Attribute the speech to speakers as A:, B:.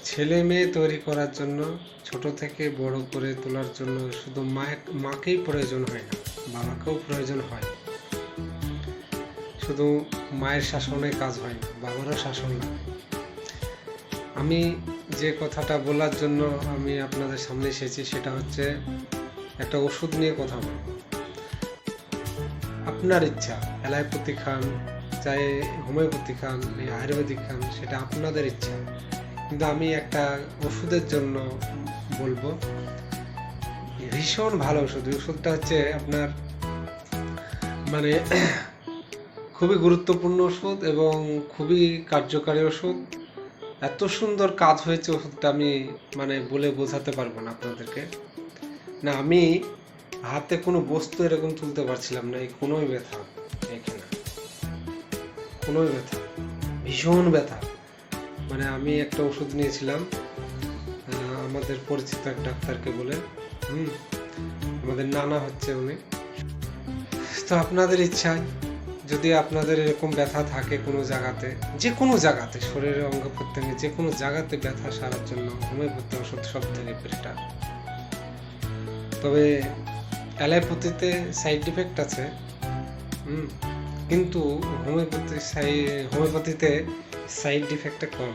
A: ছেলে মেয়ে তৈরি করার জন্য, ছোট থেকে বড় করে তোলার জন্য শুধু মাকেই প্রয়োজন হয় না, বাবাকেও প্রয়োজন হয়। শুধু মায়ের শাসনে কাজ হয় না, বাবারও শাসন লাগে। আমি যে কথাটা বলার জন্য আমি আপনাদের সামনে এসেছি সেটা হচ্ছে একটা ওষুধ নিয়ে কথা বলবো। আপনার ইচ্ছা, অ্যালোপ্যাথি খান, চাই হোমিওপ্যাথি খান, আয়ুর্বেদিক খান, সেটা আপনাদের ইচ্ছা। কিন্তু আমি একটা ওষুধের জন্য বলবো, ভীষণ ভালো ওষুধ। ওষুধটা হচ্ছে আপনার মানে খুবই গুরুত্বপূর্ণ ওষুধ এবং খুবই কার্যকারী ওষুধ। এত সুন্দর কাজ হয়েছে ওষুধটা, আমি বলে বোঝাতে পারবো না আপনাদেরকে। না, আমি হাতে কোনো বস্তু এরকম তুলতে পারছিলাম না। এই কোনোই ব্যথা, এখানে কোনোই ব্যথা, ভীষণ ব্যথা। আমি একটা ওষুধ নিয়েছিলাম আমাদের পরিচিত এক ডাক্তারকে বলে। আমাদের নানা হচ্ছে উনি। তো আপনাদের ইচ্ছায় যদি আপনাদের এরকম ব্যথা থাকে কোনো জায়গাতে, যে কোনো জায়গাতে, শরীরের অঙ্গ প্রত্যঙ্গে যে কোনো জায়গাতে ব্যথা সারার জন্য হোমিওপ্যাথি ওষুধ সব থেকে বেটার। তবে অ্যালোপ্যাথিতে সাইড ইফেক্ট আছে, কিন্তু হোমিওপ্যাথিতে সাইড ইফেক্টটা কম।